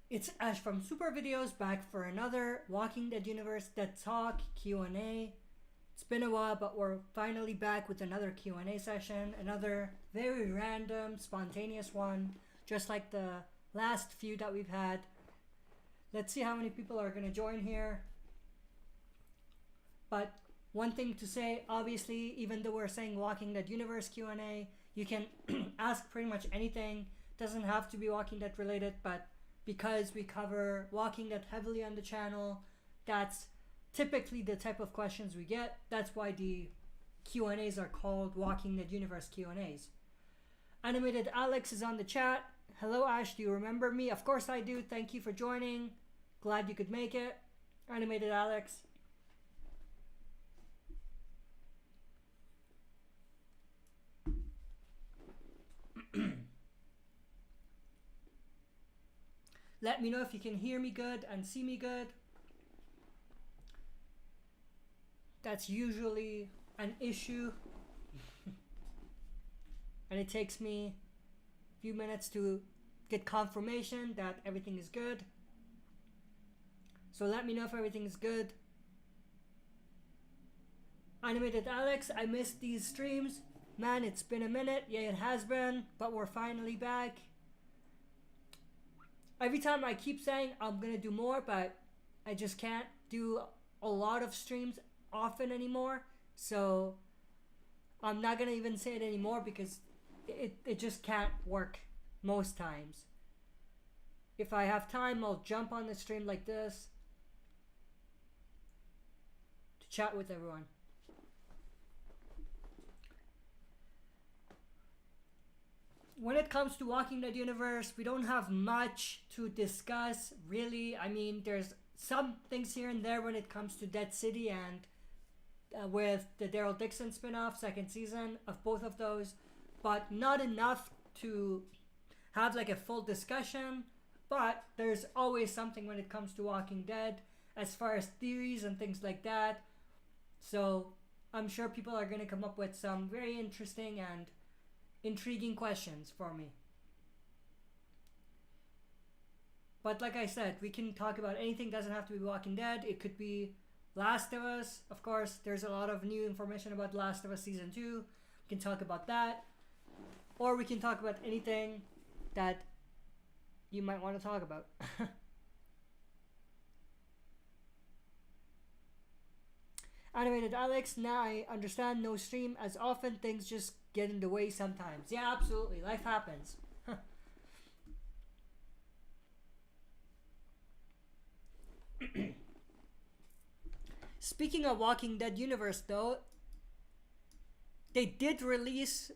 It's Ash from SuperVideos, back for another Walking Dead Universe Dead Talk Q&A. It's been a while, but we're finally back with another Q&A session. Another very random, spontaneous one, just like the last few that we've had. Let's see how many people are going to join here. But one thing to say, obviously, even though we're saying Walking Dead Universe Q&A, you can ask pretty much anything. Doesn't have to be Walking Dead related, but because we cover Walking Dead heavily on the channel, that's typically the type of questions we get. That's why the Q&As are called Walking Dead Universe Q&As. Animated Alex is on the chat. Hello Ash, do you remember me? Of course I do. Thank you for joining. Glad you could make it. Animated Alex. Let me know if you can hear me good and see me good. That's usually an issue. And it takes me a few minutes to get confirmation that everything is good. So let me know if everything is good. Animated Alex, I missed these streams. Man, it's been a minute. Yeah, it has been, but we're finally back. Every time I keep saying I'm gonna do more, but I just can't do a lot of streams often anymore. So I'm not gonna even say it anymore because it just can't work most times. If I have time, I'll jump on the stream like this to chat with everyone. When it comes to Walking Dead Universe, we don't have much to discuss, really. I mean, there's some things here and there when it comes to Dead City and with the Daryl Dixon spin-off, second season of both of those, but not enough to have like a full discussion. But there's always something when it comes to Walking Dead as far as theories and things like that. So I'm sure people are going to come up with some very interesting and intriguing questions for me. But like I said, we can talk about anything. Doesn't have to be Walking Dead. It could be Last of Us. Of course, there's a lot of new information about Last of Us Season 2. We can talk about that. Or we can talk about anything that you might want to talk about. Animated Alex, now I understand no stream as often. Things just get in the way sometimes. Yeah, absolutely. Life happens. Speaking of Walking Dead Universe, though, they did release,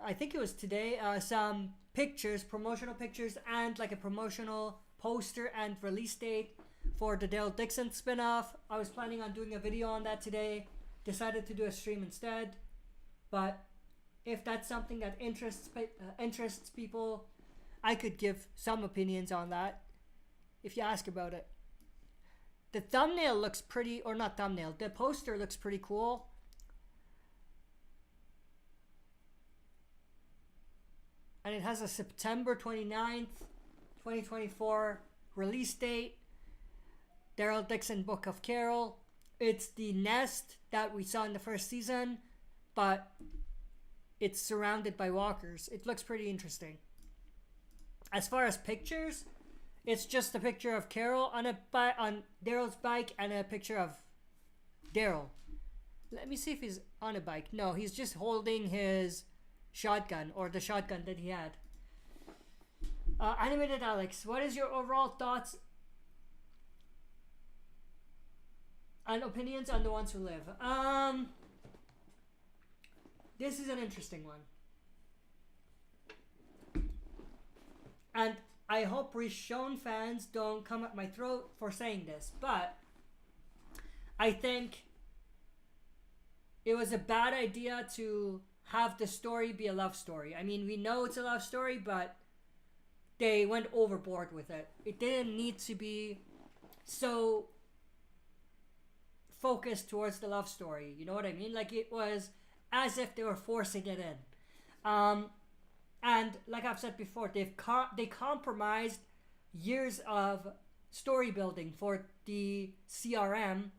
I think it was today, some pictures, promotional pictures, and like a promotional poster and release date for the Daryl Dixon spinoff. I was planning on doing a video on that today. Decided to do a stream instead. But if that's something that interests people, I could give some opinions on that if you ask about it. The thumbnail looks pretty, or not thumbnail, the poster looks pretty cool. And it has a September 29th, 2024 release date. Daryl Dixon Book of Carol. It's the nest that we saw in the first season, but it's surrounded by walkers. It looks pretty interesting. As far as pictures, it's just a picture of Carol on Daryl's bike and a picture of Daryl. Let me see if he's on a bike. No, he's just holding his shotgun, or the shotgun that he had. Animated Alex, what is your overall thoughts and opinions on The Ones Who Live? This is an interesting one. And I hope Rishon fans don't come at my throat for saying this, but I think it was a bad idea to have the story be a love story. I mean, we know it's a love story, but they went overboard with it. It didn't need to be so focused towards the love story. You know what I mean? Like, it was as if they were forcing it in. And like I've said before, they compromised years of story building for the CRM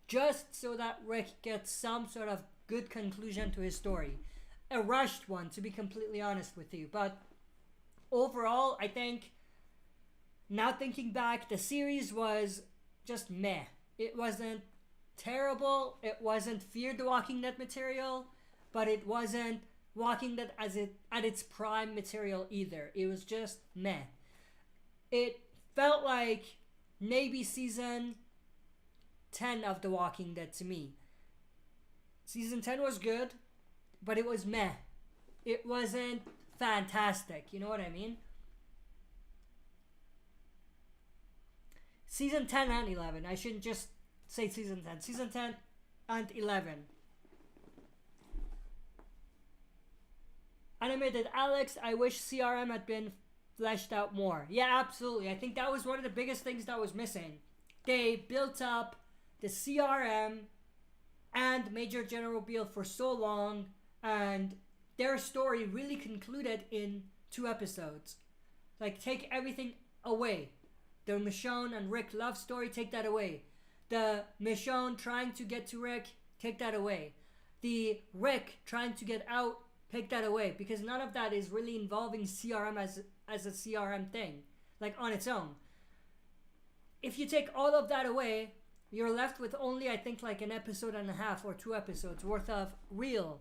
just so that Rick gets some sort of good conclusion to his story. A rushed one, to be completely honest with you. But overall, I think, now thinking back, the series was just meh. It wasn't terrible. It wasn't Fear the Walking Dead material, but it wasn't Walking Dead at its prime material either. It was just meh. It felt like maybe season 10 of The Walking Dead to me. Season 10 was good, but it was meh. It wasn't fantastic. You know what I mean? Season 10 and 11. I shouldn't just say season 10. Season 10 and 11. Animated Alex, I wish CRM had been fleshed out more. Yeah, absolutely. I think that was one of the biggest things that was missing. They built up the CRM and Major General Beale for so long, and their story really concluded in 2 episodes. Like, take everything away. The Michonne and Rick love story, take that away. The Michonne trying to get to Rick, take that away. The Rick trying to get out, take that away. Because none of that is really involving CRM as a CRM thing, like on its own. If you take all of that away, you're left with only, I think, like an episode and a half or 2 episodes worth of real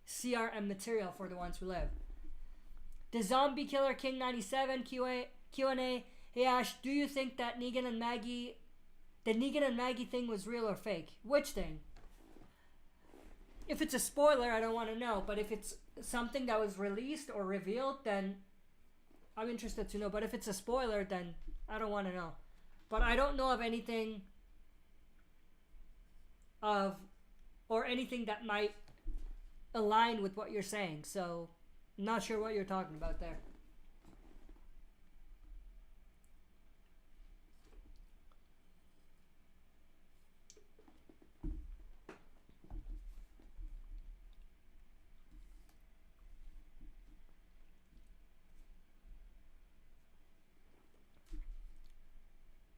CRM material for the ones who live. The Zombie Killer King 97 Q&A. Hey Ash, do you think that the Negan and Maggie thing was real or fake? Which thing? If it's a spoiler, I don't want to know. But if it's something that was released or revealed, then I'm interested to know. But if it's a spoiler, then I don't want to know. But I don't know of anything or anything that might align with what you're saying. So, not sure what you're talking about there.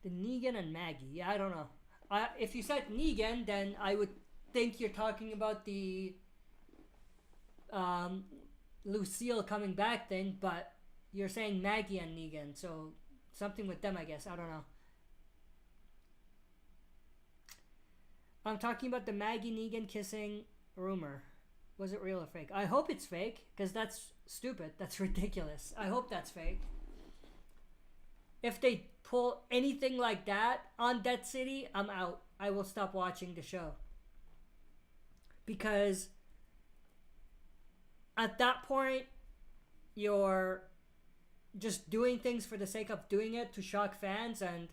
The Negan and Maggie. Yeah, I don't know. If you said Negan, then I would think you're talking about the Lucille coming back thing, but you're saying Maggie and Negan, so something with them, I guess. I don't know. I'm talking about the Maggie Negan kissing rumor. Was it real or fake? I hope it's fake, because that's stupid. That's ridiculous. I hope that's fake. If they pull anything like that on Dead City, I'm out. I will stop watching the show. Because at that point, you're just doing things for the sake of doing it to shock fans and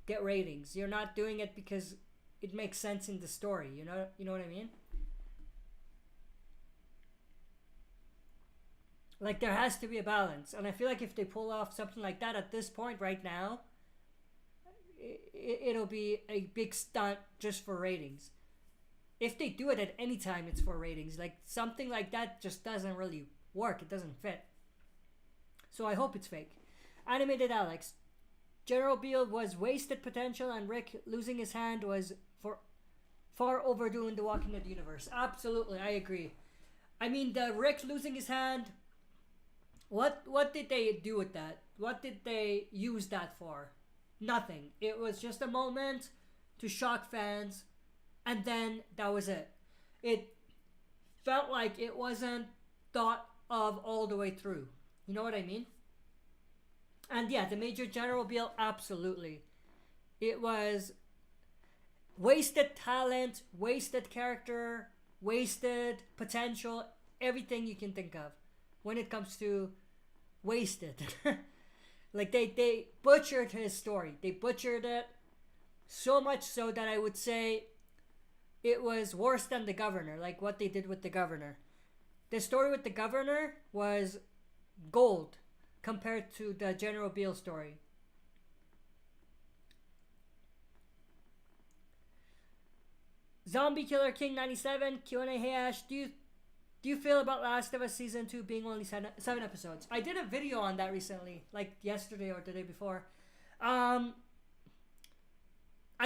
get ratings. You're not doing it because it makes sense in the story. You know what I mean? Like, there has to be a balance. And I feel like if they pull off something like that at this point right now, it'll be a big stunt just for ratings. If they do it at any time, it's for ratings. Like, something like that just doesn't really work. It doesn't fit. So I hope it's fake. Animated Alex. General Beale was wasted potential, and Rick losing his hand was far overdue in the Walking Dead universe. Absolutely, I agree. I mean, the Rick losing his hand, what did they do with that? What did they use that for? Nothing. It was just a moment to shock fans, and then that was it. It felt like it wasn't thought of all the way through. You know what I mean? And yeah, the Major General Beale, absolutely. It was wasted talent, wasted character, wasted potential, everything you can think of when it comes to wasted. Like, they butchered his story. They butchered it so much so that I would say it was worse than the Governor, like what they did with the Governor. The story with the Governor was gold compared to the General Beale story. Zombie Killer King 97 Q&A. Hey Ash, do do you feel about Last of Us Season 2 being only 7 episodes? I did a video on that recently, like yesterday or the day before. I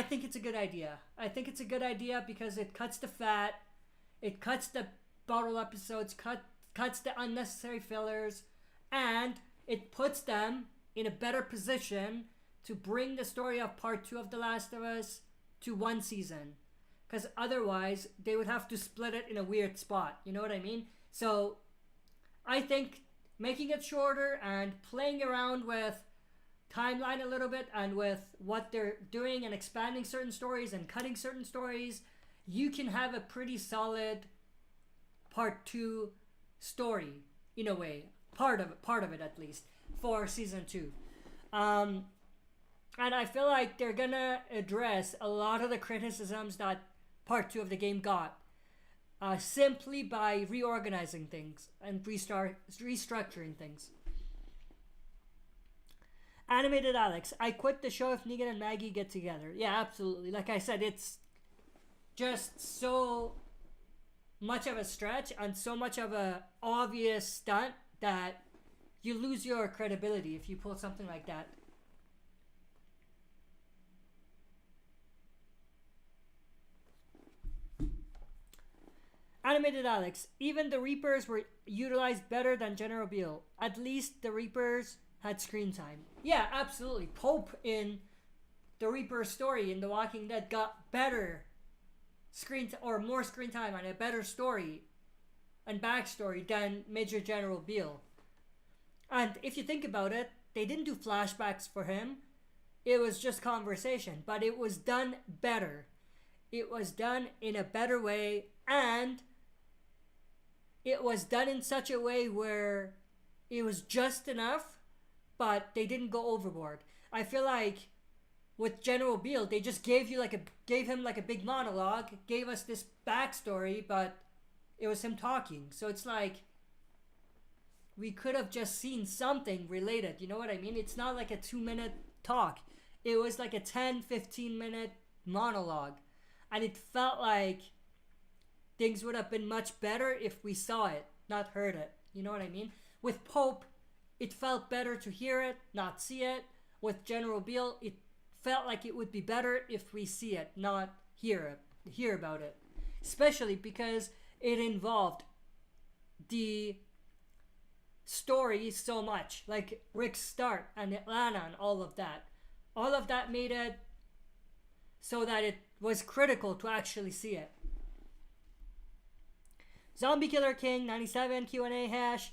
think it's a good idea. I think it's a good idea because it cuts the fat, it cuts the bottle episodes, cuts the unnecessary fillers, and it puts them in a better position to bring the story of part 2 of The Last of Us to one season. Because otherwise, they would have to split it in a weird spot. You know what I mean? So, I think making it shorter and playing around with timeline a little bit and with what they're doing and expanding certain stories and cutting certain stories, you can have a pretty solid part 2 story, in a way. Part of it at least, for season 2. And I feel like they're gonna address a lot of the criticisms that part 2 of the game got, simply by reorganizing things and restructuring things. Animated Alex, I quit the show if Negan and Maggie get together. Yeah, absolutely. Like I said, it's just so much of a stretch and so much of a obvious stunt that you lose your credibility if you pull something like that. Animated Alex, even the Reapers were utilized better than General Beale. At least the Reapers had screen time. Yeah, absolutely. Pope in the Reaper story in The Walking Dead got better more screen time and a better story and backstory than Major General Beale. And if you think about it, they didn't do flashbacks for him. It was just conversation, but it was done better. It was done in a better way, and it was done in such a way where it was just enough, but they didn't go overboard. I feel like with General Beale, they just gave him like a big monologue, gave us this backstory, but it was him talking. So it's like we could have just seen something related. You know what I mean? It's not like a 2-minute talk. It was like a 10-15 minute monologue, and it felt like things would have been much better if we saw it, not heard it. You know what I mean? With Pope, it felt better to hear it, not see it. With General Beale, it felt like it would be better if we see it, not hear about it. Especially because it involved the story so much, like Rick's start and Atlanta and all of that. All of that made it so that it was critical to actually see it. Zombie Killer King 97 Q&A hash.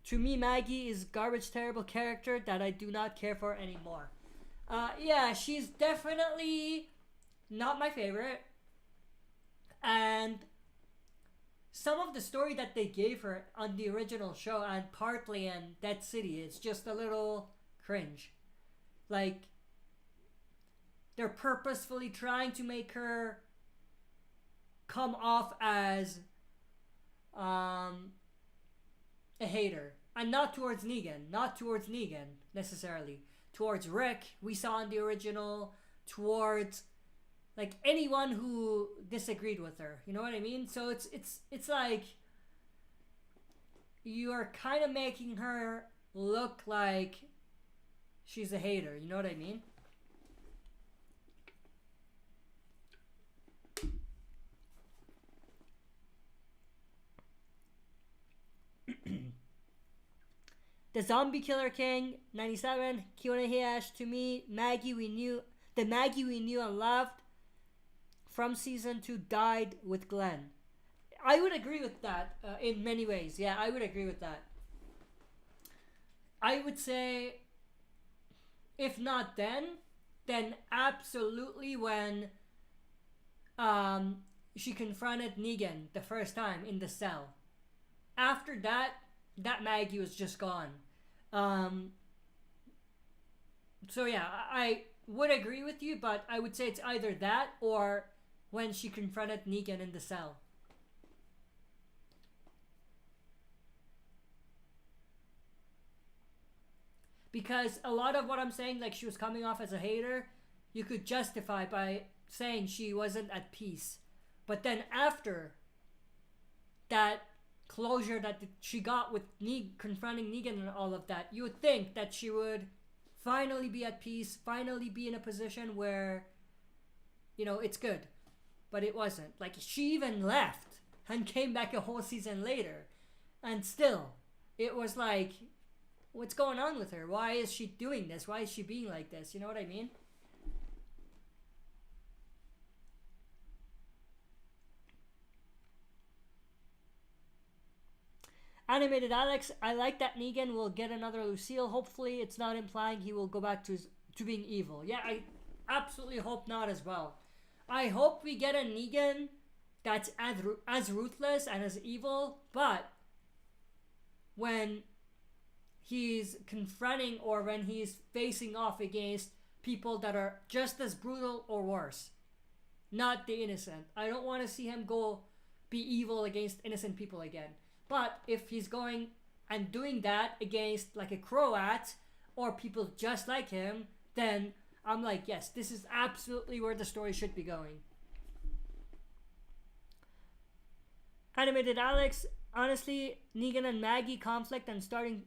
To me, Maggie is garbage terrible character that I do not care for anymore. Yeah, she's definitely not my favorite. And some of the story that they gave her on the original show and partly in Dead City is just a little cringe. Like, they're purposefully trying to make her come off as a hater. And not towards Negan necessarily. Towards Rick, we saw in the original, towards like anyone who disagreed with her. You know what I mean? So it's like you are kind of making her look like she's a hater. You know what I mean? The Zombie Killer King 97 Q&A hash. To me, the Maggie we knew and loved from season 2 died with Glenn. I would agree with that in many ways. Yeah, I would agree with that. I would say, if not then absolutely when she confronted Negan the first time in the cell. After that Maggie was just gone. So yeah, I would agree with you, but I would say it's either that or when she confronted Negan in the cell. Because a lot of what I'm saying, like she was coming off as a hater, you could justify by saying she wasn't at peace. But then after that closure that she got with confronting Negan and all of that, you would think that she would finally be at peace, finally be in a position where, you know, it's good. But it wasn't. Like, she even left and came back a whole season later. And still, it was like, what's going on with her? Why is she doing this? Why is she being like this? You know what I mean? Animated Alex, I like that Negan will get another Lucille. Hopefully it's not implying he will go back to being evil. Yeah, I absolutely hope not as well. I hope we get a Negan that's as ruthless and as evil, but when he's confronting or when he's facing off against people that are just as brutal or worse, not the innocent. I don't want to see him go be evil against innocent people again. But if he's going and doing that against like a Croat or people just like him, then I'm like, yes, this is absolutely where the story should be going. Animated Alex, honestly, Negan and Maggie conflict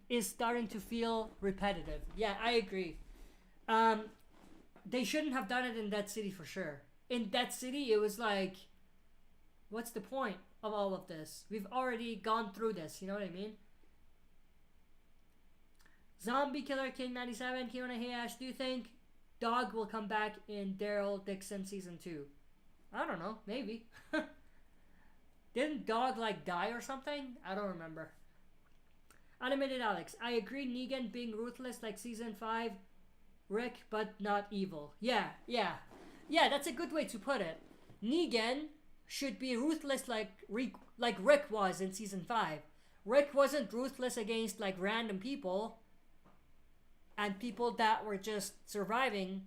is starting to feel repetitive. Yeah, I agree. They shouldn't have done it in Dead City for sure. In Dead City, it was like, what's the point of all of this? We've already gone through this, you know what I mean? Zombie Killer King 97, Kiona, hey Ash, do you think Dog will come back in Daryl Dixon season 2? I don't know, maybe. Didn't Dog like die or something? I don't remember. Animated Alex, I agree Negan being ruthless like season 5 Rick, but not evil. Yeah, that's a good way to put it. Negan should be ruthless like Rick was in season 5. Rick wasn't ruthless against like random people and people that were just surviving.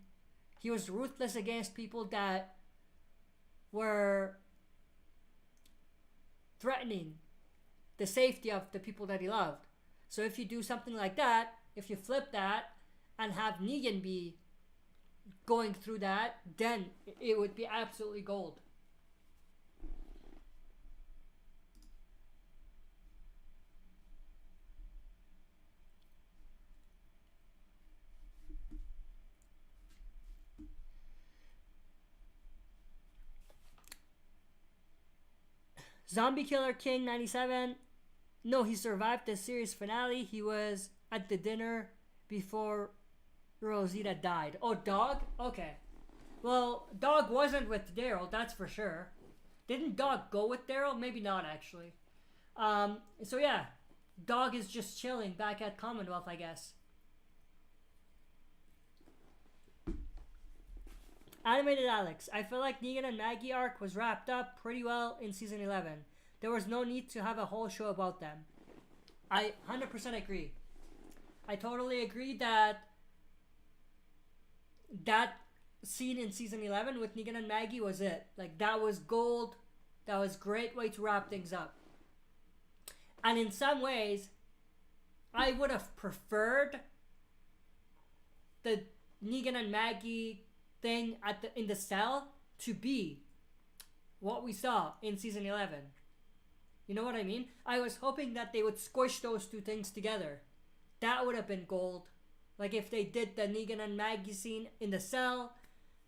He was ruthless against people that were threatening the safety of the people that he loved. So if you do something like that, if you flip that and have Negan be going through that, then it would be absolutely gold. Zombie Killer King 97. No, he survived the series finale. He was at the dinner before Rosita died. Oh, Dog? Okay. Well, Dog wasn't with Daryl, that's for sure. Didn't Dog go with Daryl? Maybe not, actually. So yeah, Dog is just chilling back at Commonwealth, I guess. Animated Alex, I feel like Negan and Maggie arc was wrapped up pretty well in season 11. There was no need to have a whole show about them. I 100% agree. I totally agree that scene in season 11 with Negan and Maggie was it. Like, that was gold. That was a great way to wrap things up. And in some ways, I would have preferred the Negan and Maggie thing in the cell to be what we saw in season 11. You know what I mean? I was hoping that they would squish those two things together. That would have been gold. Like if they did the Negan and Maggie scene in the cell,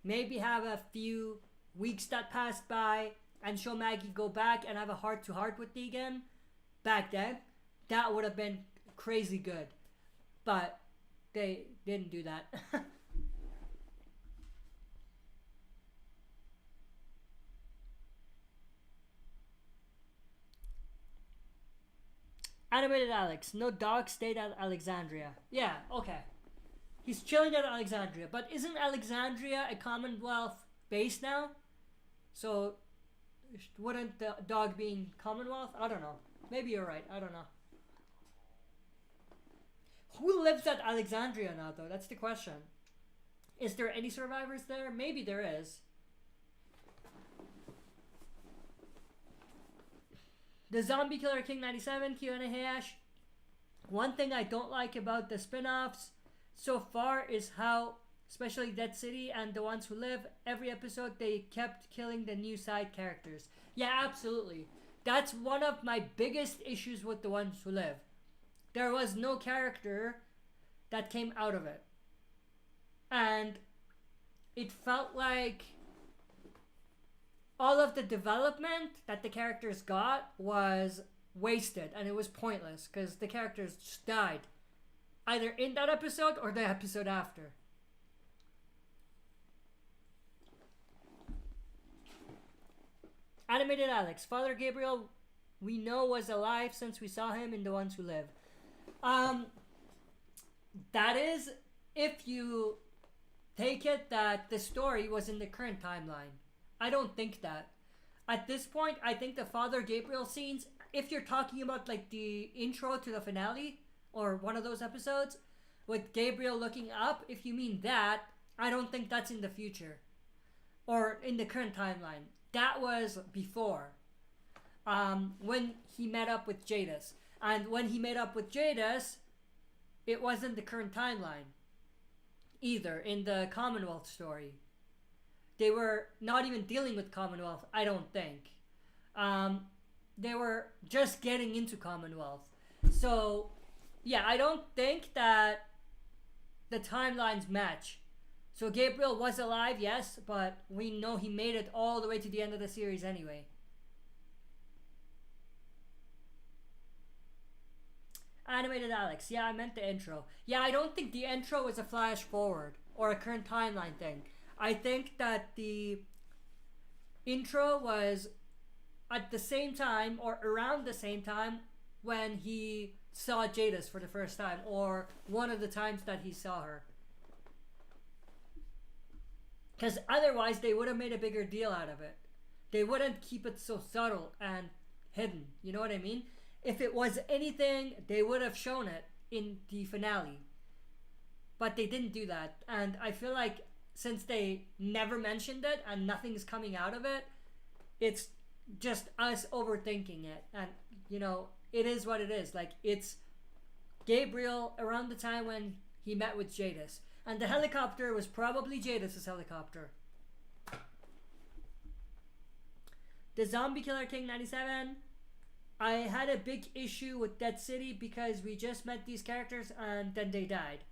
maybe have a few weeks that passed by and show Maggie go back and have a heart-to-heart with Negan back then. That would have been crazy good. But they didn't do that. Animated Alex, no, Dog stayed at Alexandria. Yeah, okay. He's chilling at Alexandria, but isn't Alexandria a Commonwealth base now? So, wouldn't the Dog be in Commonwealth? I don't know. Maybe you're right. I don't know. Who lives at Alexandria now, though? That's the question. Is there any survivors there? Maybe there is. The Zombie Killer King 97, Q&A hash. One thing I don't like about the spin-offs so far is how, especially Dead City and The Ones Who Live, every episode they kept killing the new side characters. Yeah, absolutely. That's one of my biggest issues with The Ones Who Live. There was no character that came out of it. And it felt like all of the development that the characters got was wasted, and it was pointless because the characters just died either in that episode or the episode after. Animated Alex, Father Gabriel, we know was alive since we saw him in The Ones Who Live. That is if you take it that the story was in the current timeline. I don't think that. At this point, I think the Father Gabriel scenes, if you're talking about like the intro to the finale or one of those episodes with Gabriel looking up, if you mean that, I don't think that's in the future or in the current timeline. That was before, when he met up with Jadis. And when he met up with Jadis, it wasn't the current timeline either in the Commonwealth story. They were not even dealing with Commonwealth, I don't think. They were just getting into Commonwealth. So, yeah, I don't think that the timelines match. So Gabriel was alive, yes, but we know he made it all the way to the end of the series anyway. Animated Alex, yeah, I meant the intro. Yeah, I don't think the intro is a flash forward or a current timeline thing. I think that the intro was at the same time or around the same time when he saw Jadis for the first time, or one of the times that he saw her. Because otherwise they would have made a bigger deal out of it. They wouldn't keep it so subtle and hidden. You know what I mean? If it was anything, they would have shown it in the finale. But they didn't do that. And I feel like since they never mentioned it and nothing's coming out of it, it's just us overthinking it. And, you know, it is what it is. Like, it's Gabriel around the time when he met with Jadis. And the helicopter was probably Jadis' helicopter. The Zombie Killer King 97. I had a big issue with Dead City because we just met these characters and then they died.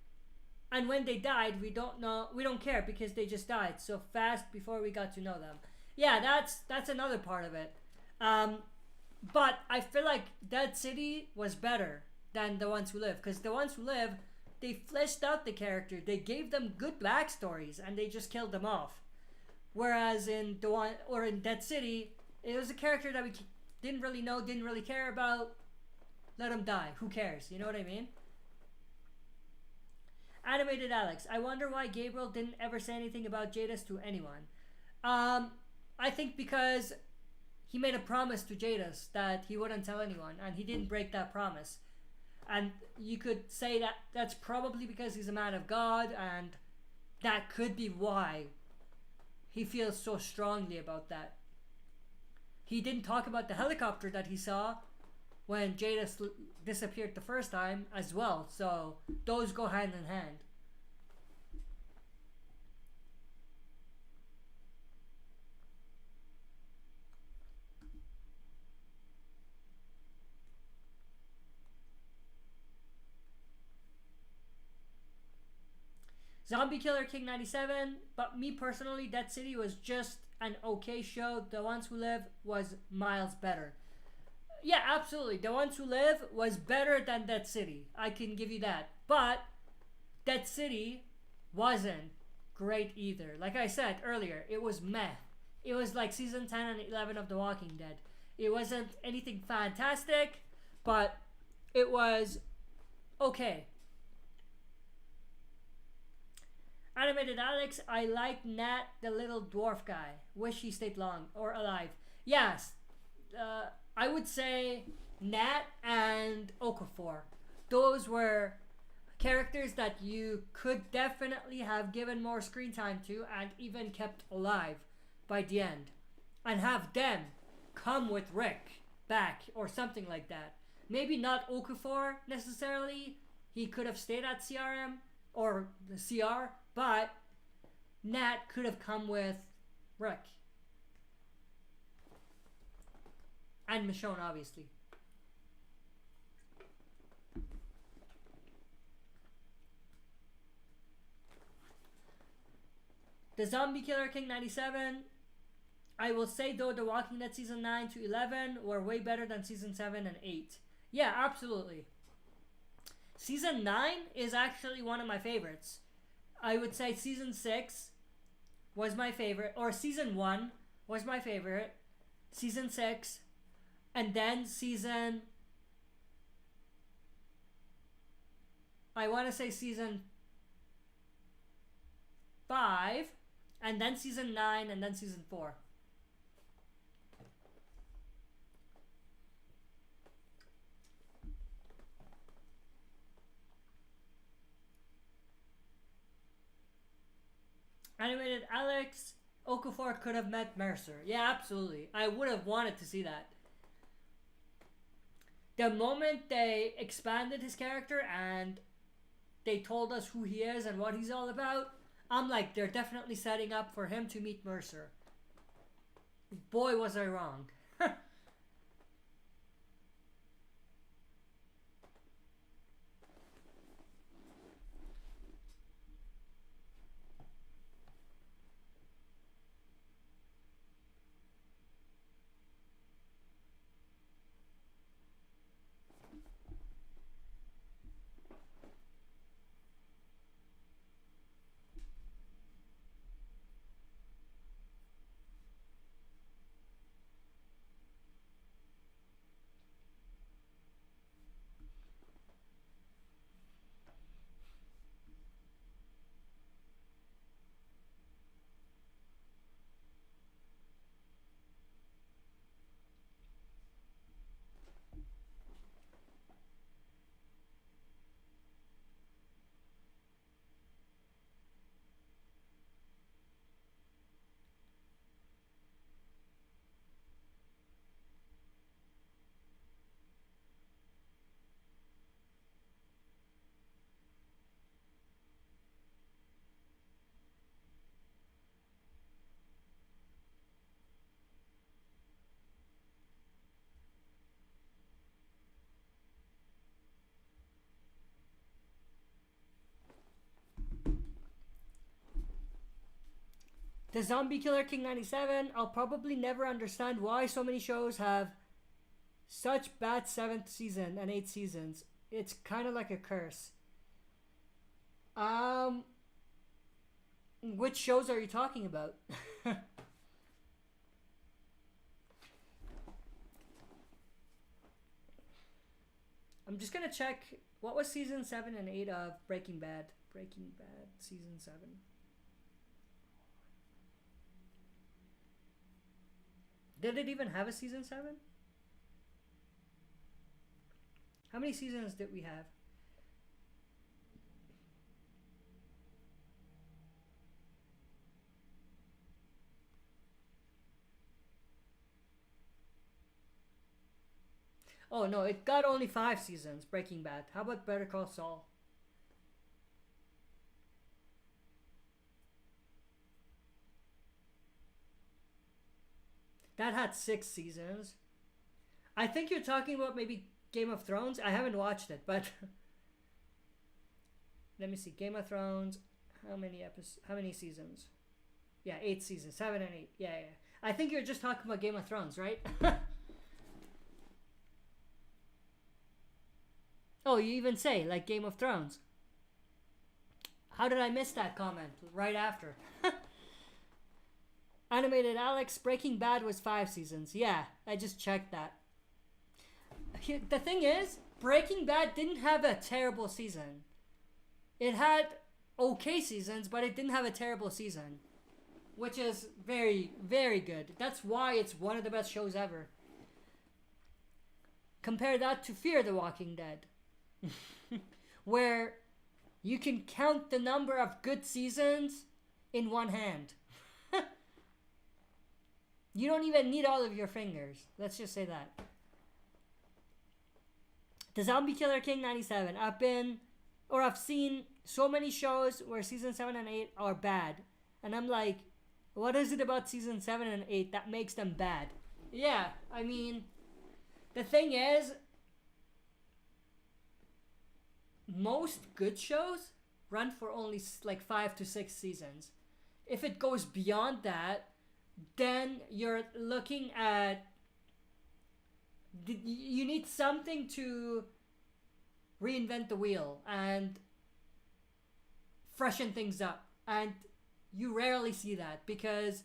And when they died, we don't care because they just died so fast before we got to know them. Yeah, that's another part of it. But I feel like Dead City was better than The Ones Who Live, because The Ones Who Live, they fleshed out the character, they gave them good backstories, and they just killed them off. Whereas in Dead City, it was a character that we didn't really know, didn't really care about. Let him die. Who cares? You know what I mean? Animated Alex, I wonder why Gabriel didn't ever say anything about Jadis to anyone. I think because he made a promise to Jadis that he wouldn't tell anyone, and he didn't break that promise. And you could say that that's probably because he's a man of God, and that could be why he feels so strongly about that. He didn't talk about the helicopter that he saw when Jadis disappeared the first time as well, so those go hand in hand. Zombie Killer King 97, but me personally, Dead City was just an okay show. The Ones Who Live was miles better. Yeah, absolutely. The Ones Who Live was better than Dead City. I can give you that. But Dead City wasn't great either. Like I said earlier, it was meh. It was like season 10 and 11 of The Walking Dead. It wasn't anything fantastic, but it was okay. Animated Alex, I like Nat, the little dwarf guy. Wish he stayed long or alive. Yes, I would say Nat and Okafor. Those were characters that you could definitely have given more screen time to and even kept alive by the end. And have them come with Rick back or something like that. Maybe not Okafor necessarily. He could have stayed at CRM or the CR. But Nat could have come with Rick. And Michonne, obviously. The Zombie Killer King 97. I will say though, The Walking Dead season 9 to 11 were way better than season 7 and 8. Yeah, absolutely. Season 9 is actually one of my favorites. I would say season 6 was my favorite, or season 1 was my favorite. Season 6, and then season, I want to say season 5, and then season 9, and then season 4. Animated Alex, Okafor could have met Mercer. Yeah, absolutely. I would have wanted to see that. The moment they expanded his character and they told us who he is and what he's all about, I'm like, they're definitely setting up for him to meet Mercer. Boy, was I wrong. The Zombie Killer King 97, I'll probably never understand why so many shows have such bad 7th season and 8 seasons. It's kind of like a curse. Which shows are you talking about? I'm just gonna check, what was season 7 and 8 of Breaking Bad? Breaking Bad, season 7. Did it even have a season 7? How many seasons did we have? Oh no, it got only 5 seasons, Breaking Bad. How about Better Call Saul? That had 6 seasons. I think you're talking about maybe Game of Thrones. I haven't watched it, but let me see. Game of Thrones. How many episodes? How many seasons? Yeah, 8 seasons. 7 and 8. Yeah. I think you're just talking about Game of Thrones, right? Oh, you even say like Game of Thrones. How did I miss that comment right after? Animated Alex, Breaking Bad was 5 seasons. Yeah, I just checked that. The thing is, Breaking Bad didn't have a terrible season. It had okay seasons, but it didn't have a terrible season. Which is very, very good. That's why it's one of the best shows ever. Compare that to Fear the Walking Dead. Where you can count the number of good seasons in one hand. You don't even need all of your fingers. Let's just say that. The Zombie Killer King 97. I've seen so many shows where season 7 and 8 are bad. And I'm like, what is it about season 7 and 8 that makes them bad? Yeah, I mean, The thing is, most good shows run for only like 5 to 6 seasons. If it goes beyond that, then you're looking at, you need something to reinvent the wheel and freshen things up, and you rarely see that, because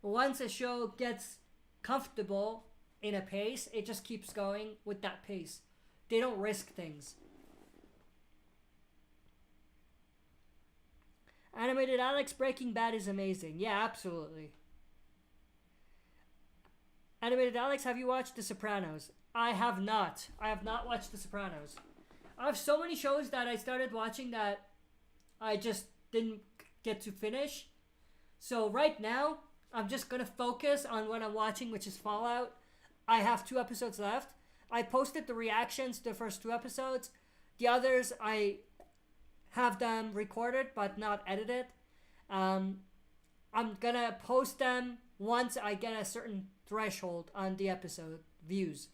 once a show gets comfortable in a pace, it just keeps going with that pace. They don't risk things. Animated Alex, Breaking Bad is amazing. Yeah, absolutely. Animated Alex, have you watched The Sopranos? I have not. I have not watched The Sopranos. I have so many shows that I started watching that I just didn't get to finish. So right now, I'm just going to focus on what I'm watching, which is Fallout. I have 2 episodes left. I posted the reactions to the first 2 episodes. The others, I have them recorded but not edited. I'm going to post them once I get a certain threshold on the episode views.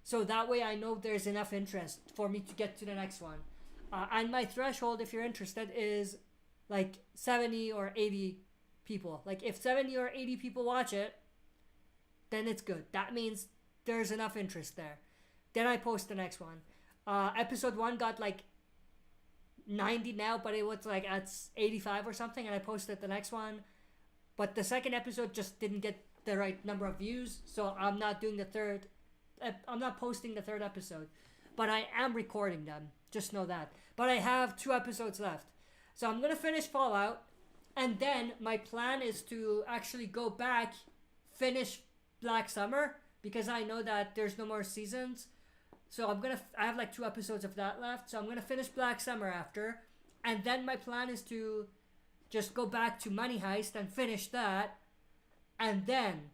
So that way I know there's enough interest for me to get to the next one. And my threshold, if you're interested, is like 70 or 80 people. Like if 70 or 80 people watch it, then it's good. That means there's enough interest there. Then I post the next one. Episode 1 got like 90 now, but it was like at 85 or something, and I posted the next one. But the second episode just didn't get the right number of views, so I'm not doing the third. I'm not posting the third episode, but I am recording them. Just know that. But I have 2 episodes left, so I'm gonna finish Fallout, and then my plan is to actually go back, finish Black Summer, because I know that there's no more seasons. So I have like 2 episodes of that left, so I'm gonna finish Black Summer after, and then my plan is to just go back to Money Heist and finish that, and then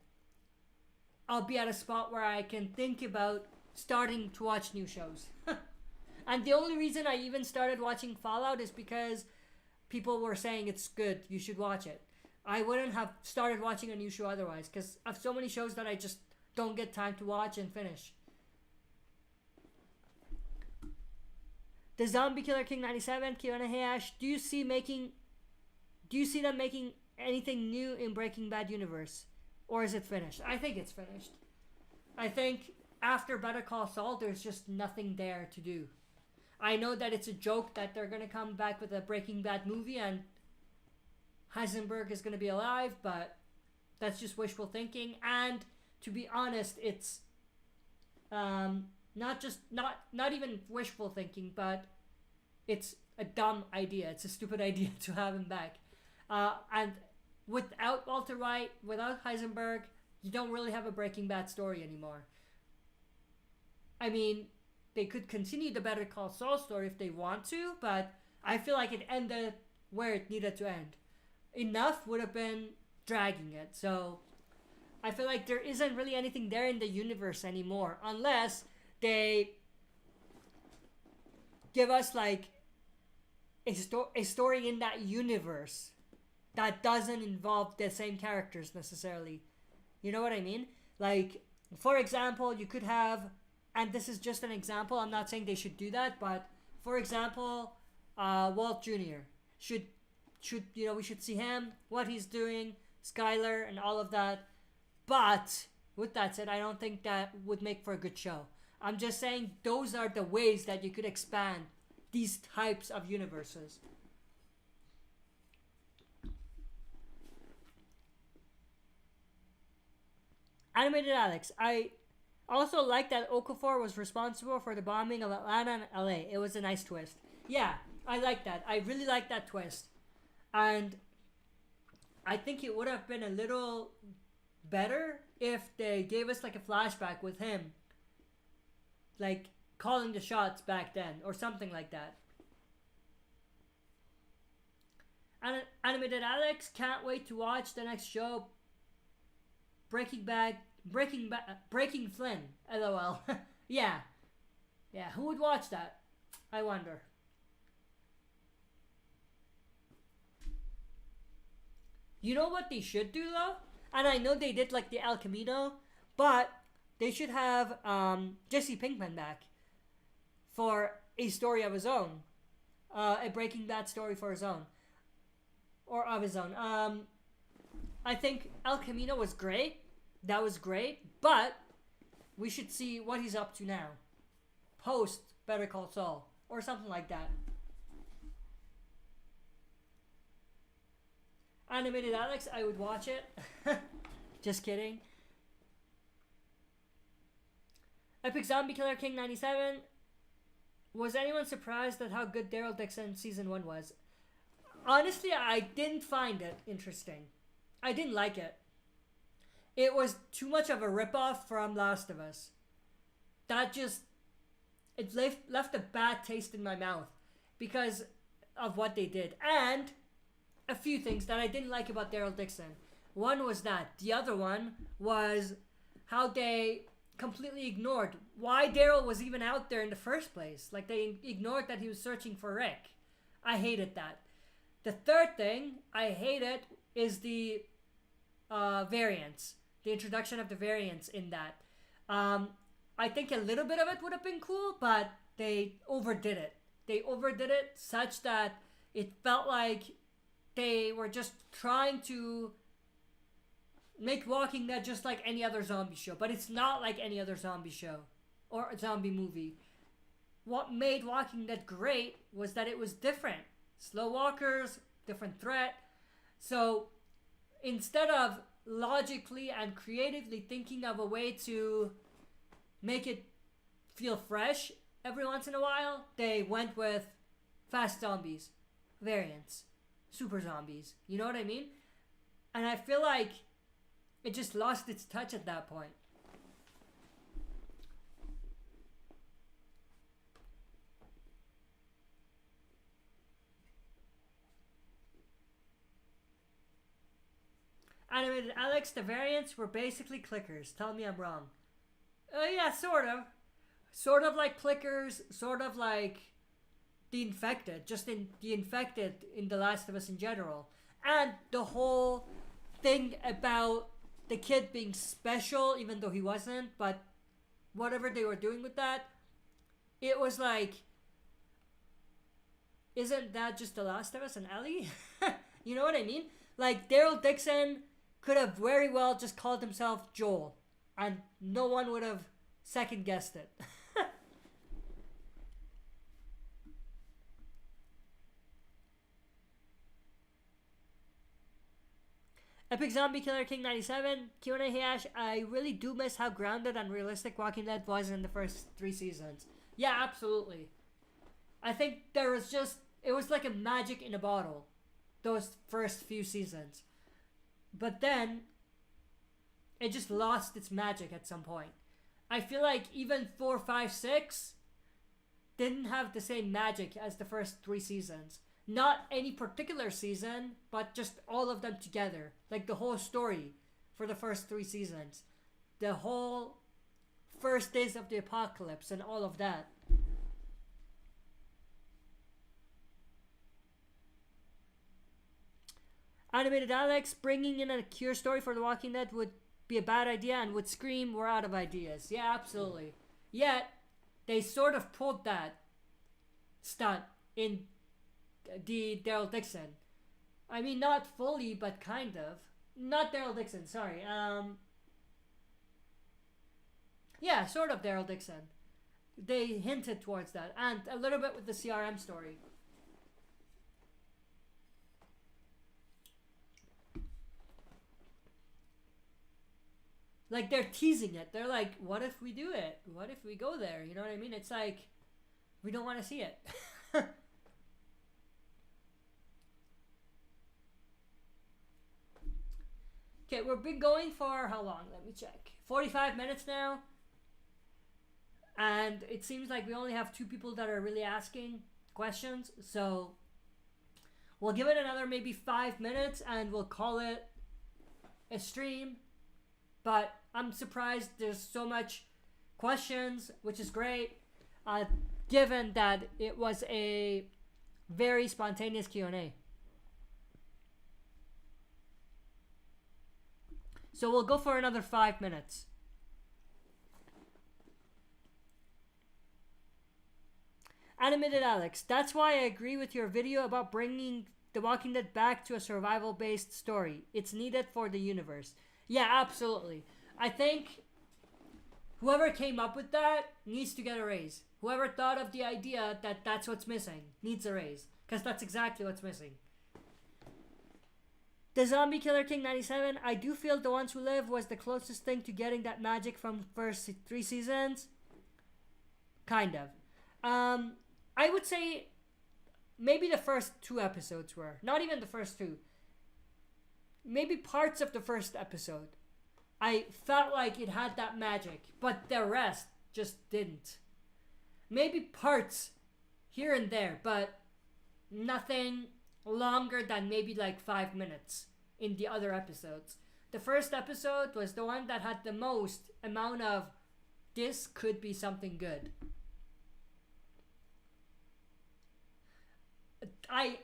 I'll be at a spot where I can think about starting to watch new shows. And the only reason I even started watching Fallout is because people were saying it's good, you should watch it. I wouldn't have started watching a new show otherwise, because I have so many shows that I just don't get time to watch and finish. The Zombie Killer King 97, Q&A, hey Ash, do you see them making anything new in Breaking Bad universe? Or is it finished? I think it's finished. I think after Better Call Saul, there's just nothing there to do. I know that it's a joke that they're going to come back with a Breaking Bad movie and Heisenberg is going to be alive, but that's just wishful thinking. And to be honest, it's not even wishful thinking, but it's a dumb idea. It's a stupid idea to have him back. And without Walter White, without Heisenberg, you don't really have a Breaking Bad story anymore. I mean, they could continue the Better Call Saul story if they want to, but I feel like it ended where it needed to end. Enough would have been dragging it, so I feel like there isn't really anything there in the universe anymore, unless they give us like a story in that universe that doesn't involve the same characters necessarily. You know what I mean? Like, for example, you could have, and this is just an example, I'm not saying they should do that, but for example, Walt Jr. should we should see him, what he's doing, Skyler and all of that. But with that said, I don't think that would make for a good show. I'm just saying those are the ways that you could expand these types of universes. Animated Alex, I also like that Okafor was responsible for the bombing of Atlanta and LA. It was a nice twist. Yeah, I like that. I really like that twist. And I think it would have been a little better if they gave us like a flashback with him, like calling the shots back then or something like that. Animated Alex, can't wait to watch the next show, Breaking Flynn. LOL. Yeah, who would watch that? I wonder. You know what they should do though? And I know they did like the El Camino, but they should have Jesse Pinkman back for a story of his own, a Breaking Bad story for his own, or of his own. I think El Camino was great. That was great, but we should see what he's up to now, post Better Call Saul, or something like that. Animated Alex, I would watch it. Just kidding. Epic Zombie Killer King 97. Was anyone surprised at how good Daryl Dixon season 1 was? Honestly, I didn't find it interesting. I didn't like it. It was too much of a ripoff from Last of Us. That just... It left a bad taste in my mouth because of what they did. And a few things that I didn't like about Daryl Dixon. One was that. The other one was how they completely ignored why Daryl was even out there in the first place. Like, they ignored that he was searching for Rick. I hated that. The third thing I hated is the variants. The introduction of the variants in that. I think a little bit of it would have been cool, but they overdid it. They overdid it such that it felt like they were just trying to make Walking Dead just like any other zombie show. But it's not like any other zombie show or a zombie movie. What made Walking Dead great was that it was different. Slow walkers, different threat. So instead of logically and creatively thinking of a way to make it feel fresh every once in a while, they went with fast zombies, variants, super zombies. You know what I mean? And I feel like it just lost its touch at that point. Animated Alex, the variants were basically clickers. Tell me I'm wrong. Yeah, sort of. Sort of like clickers, sort of like the infected. Just in the infected in The Last of Us in general. And the whole thing about the kid being special, even though he wasn't, but whatever they were doing with that, it was like, isn't that just The Last of Us and Ellie? You know what I mean? Like, Daryl Dixon could have very well just called himself Joel, and no one would have second guessed it. Epic Zombie Killer King 97, Q&A Hash, I really do miss how grounded and realistic Walking Dead was in the first 3 seasons. Yeah, absolutely. I think there was just, it was like a magic in a bottle, those first few seasons. But then, it just lost its magic at some point. I feel like even 4, 5, 6 didn't have the same magic as the first 3 seasons. Not any particular season, but just all of them together. Like the whole story for the first 3 seasons. The whole first days of the apocalypse and all of that. Animated Alex, bringing in a Cure story for The Walking Dead would be a bad idea and would scream we're out of ideas. Yeah, absolutely. Yet, they sort of pulled that stunt in the Daryl Dixon. I mean, not fully, but kind of. Not Daryl Dixon, sorry. Yeah, sort of Daryl Dixon. They hinted towards that. And a little bit with the CRM story. Like, they're teasing it. They're like, what if we do it? What if we go there? You know what I mean? It's like, we don't want to see it. Okay, we've been going for how long? Let me check. 45 minutes now. And it seems like we only have 2 people that are really asking questions. So we'll give it another maybe 5 minutes and we'll call it a stream. But I'm surprised there's so much questions, which is great, given that it was a very spontaneous Q&A. So we'll go for another 5 minutes. Animated Alex, that's why I agree with your video about bringing The Walking Dead back to a survival-based story. It's needed for the universe. Yeah, absolutely. I think whoever came up with that needs to get a raise. Whoever thought of the idea that that's what's missing needs a raise. Because that's exactly what's missing. The Zombie Killer King 97, I do feel The Ones Who Live was the closest thing to getting that magic from the first 3 seasons. Kind of. I would say maybe the first 2 episodes were. Not even the first 2. Maybe parts of the first episode. I felt like it had that magic, but the rest just didn't. Maybe parts here and there, but nothing longer than maybe like 5 minutes in the other episodes. The first episode was the one that had the most amount of this could be something good. I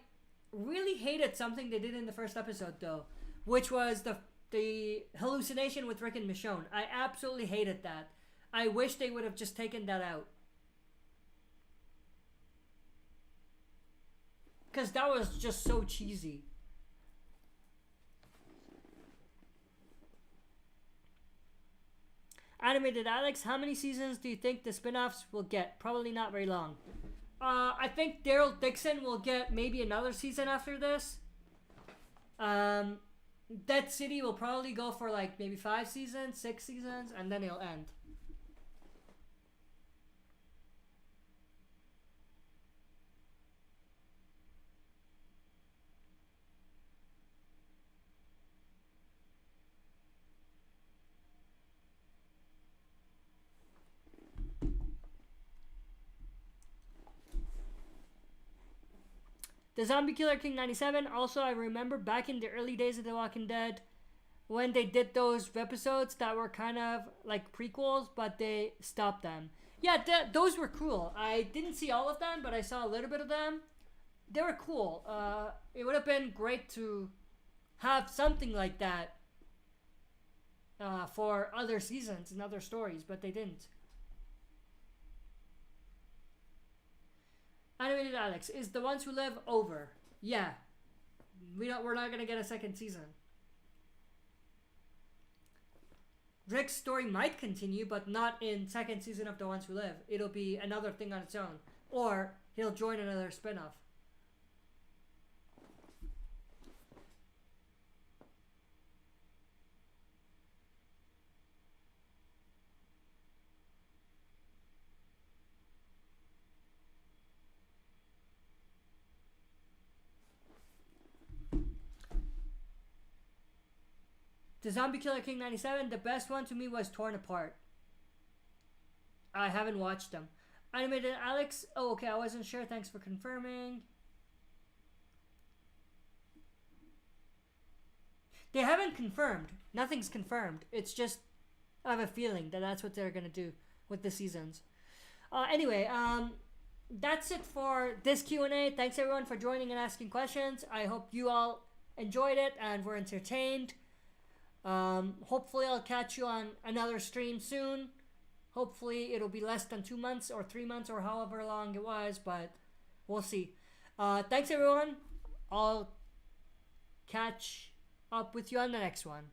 really hated something they did in the first episode though, which was the hallucination with Rick and Michonne. I absolutely hated that. I wish they would have just taken that out. Because that was just so cheesy. Animated Alex, how many seasons do you think the spin-offs will get? Probably not very long. I think Daryl Dixon will get maybe another season after this. Dead City will probably go for like maybe 5 seasons, 6 seasons, and then it'll end. The Zombie Killer King 97. Also, I remember back in the early days of The Walking Dead when they did those episodes that were kind of like prequels, but they stopped them. Yeah, those were cool. I didn't see all of them, but I saw a little bit of them. They were cool. It would have been great to have something like that for other seasons and other stories, but they didn't. Animated Alex, is The Ones Who Live over? Yeah. We're not gonna get a second season. Rick's story might continue, but not in second season of The Ones Who Live. It'll be another thing on its own. Or he'll join another spin-off. The Zombie Killer King 97, the best one to me was Torn Apart. I haven't watched them. Animated Alex, oh okay, I wasn't sure, thanks for confirming. They haven't confirmed. Nothing's confirmed. It's just, I have a feeling that that's what they're gonna do with the seasons. Anyway, that's it for this Q&A. Thanks everyone for joining and asking questions. I hope you all enjoyed it and were entertained. Hopefully I'll catch you on another stream soon. Hopefully it'll be less than 2 months or 3 months or however long it was, but we'll see. Thanks everyone. I'll catch up with you on the next one.